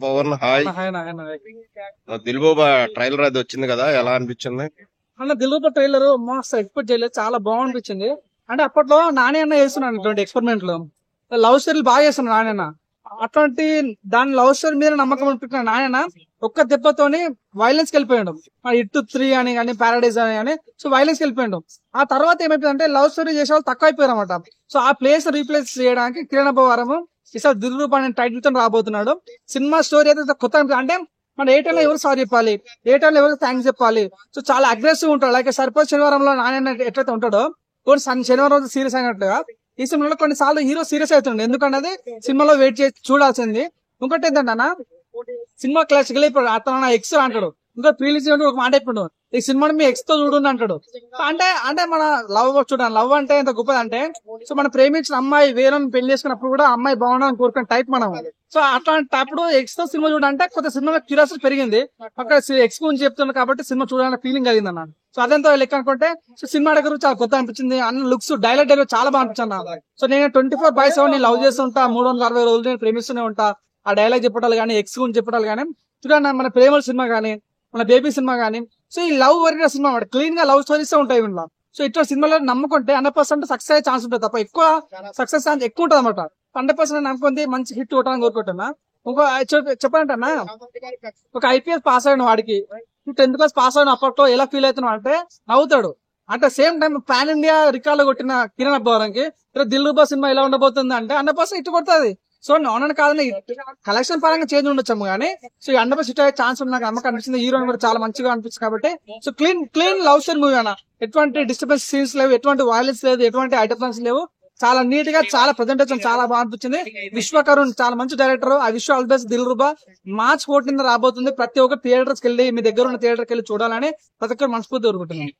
Pawan hi. ఆయన ఆయన దిల్బాబా trailer అది వచ్చింది కదా, ఎలా అనిపించింది? అన్న దిల్రూప ట్రైలర్ మస్తు ఎక్స్పెక్ట్ చేయలేదు, చాలా బాగుంటుంది. అంటే అప్పట్లో నాని అన్న చేస్తున్నాను ఇటువంటి ఎక్స్పెరిమెంట్ లో లవ్ స్టోరీలు బాగా చేస్తున్నాడు నాని అన్న. అటువంటి దాని లవ్ స్టోరీ మీద నమ్మకం అనిపించిన నాని అన్న ఒక్క దెబ్బతోని వైలెన్స్ కి వెళ్ళిపోయాడు. ఇట్టు 3 అని కానీ పారాడైజ్ అని కానీ సో వైలెన్స్ కి వెళ్ళిపోయాడు. ఆ తర్వాత ఏమైపోయిందంటే లవ్ స్టోరీ చేసే వాళ్ళు తక్కువ అయిపోయారు అనమాట. సో ఆ ప్లేస్ రీప్లేస్ చేయడానికి కిరణ్ అబ్బవరం ఈసారి దిల్రూప అనే టైటిల్ తో రాబోతున్నాడు. సినిమా స్టోరీ అయితే కొత్త అంటే మన ఏ టైంలో ఎవరు సారీ చెప్పాలి, ఏ టైంలో ఎవరికి థ్యాంక్స్ చెప్పాలి. సో చాలా అగ్రెసివ్ ఉంటాడు. లైక్ సరిపోయి శనివారంలో నాని ఎట్లయితే ఉంటాడో శనివారం రోజు సీరియస్ అయినట్టుగా ఈ సినిమాలో కొన్నిసార్లు హీరో సీరియస్ అవుతుండే. ఎందుకంటే సినిమాలో వెయిట్ చేసి చూడాల్సింది. ఇంకోటి ఏంటంటే సినిమా క్లాస్ వెళ్ళిపోయాడు. అతను ఎక్స్ అంటాడు, ఇంకా ప్రీలీజ్ ఒక మాట అయిపోయాడు, ఈ సినిమాని మీ ఎక్స్ తో చూడండి అంటాడు. అంటే అంటే మన లవ్ చూడండి, లవ్ అంటే ఎంత గొప్పది అంటే సో మనం ప్రేమించిన అమ్మాయి వేరే పెళ్లి చేసుకున్నప్పుడు కూడా అమ్మాయి బాగుండాలని కోరుకునే టైప్ మనం. సో అట్లాంటప్పుడు ఎక్స్ తో సినిమా చూడాలంటే కొంత సినిమా క్యూరియాసిటీ పెరిగింది. అక్కడ ఎక్స్ గురించి చెప్తున్నాడు కాబట్టి సినిమా చూడాలనే ఫీలింగ్ కలిగింది అన్న. సో అదంతా లెక్క అనుకుంటే సో సినిమా దగ్గర చాలా కొత్త అనిపించింది. అన్న లుక్స్ డైలాగ్ చాలా బాగా అనిపించింది. సో నేను 24/7 లవ్ చేస్తుంటా, 360 రోజులు నేను ప్రేమిస్తూనే ఉంటా. ఆ డైలాగ్ చెప్పడాలు కానీ ఎక్స్ గురించి చెప్పడాలు కానీ చూడండి, మన ప్రేమల సినిమా కానీ మన బేబీ సినిమా కానీ సో ఈ లవ్ ఓరియంటెడ్ సినిమా క్లీన్ గా లవ్ స్టోరీస్ ఉంటాయి ఇంట్లో. సో ఇట్లా సినిమాలో నమ్ముకుంటే 100% సక్సెస్ అయ్యే ఛాన్స్ ఉంటుంది తప్ప ఎక్కువ సక్సెస్ ఛాన్స్ ఎక్కువ ఉంటుంది అనమాట. 100% నమ్ముకుంది మంచి హిట్ కొట్టాలని కోరుకుంటున్నా. ఇంకో చెప్పాలంటన్నా, ఒక ఐపీఎస్ పాస్ అయిన వాడికి 10th క్లాస్ పాస్ అయిన అప్పట్లో ఎలా ఫీల్ అవుతున్నావు అంటే నవ్వుతాడు. అంటే same time pan India record కొట్టిన కిరణ్ అబ్బవరంకి దిల్రూబా సినిమా ఎలా ఉండబోతుంది అంటే 100% హిట్ కొడుతుంది. సో నాన్ కాదని కలెక్షన్ పరంగా చేంజ్ ఉండొచ్చాము కానీ సో 100% హిట్ అయ్యే ఛాన్స్ ఉంది. నాకు నమ్మకం అనిపిస్తుంది. హీరోయిన్ కూడా చాలా మంచిగా అనిపిస్తుంది కాబట్టి so clean love story movie అన్న. ఎటువంటి డిస్టర్బెన్స్ సీన్స్ లేవు, ఎటువంటి వైలెన్స్ లేదు, ఎటువంటి ఐటమ్స్ లేవు. చాలా నీట్ గా చాలా ప్రజెంటేషన్ చాలా బాగా అనిపించింది. విశ్వకరుణ్ చాలా మంచి డైరెక్టర్. ఆ విశ్వ ఆల్ బెస్ట్. దిల్రూబా March 14 రాబోతుంది. ప్రతి ఒక్క థియేటర్స్ కి వెళ్ళి మీ దగ్గర ఉన్న థియేటర్కి వెళ్ళి చూడాలని ప్రతి ఒక్కరు మనస్ఫూర్తి కోరుకుంటున్నాను.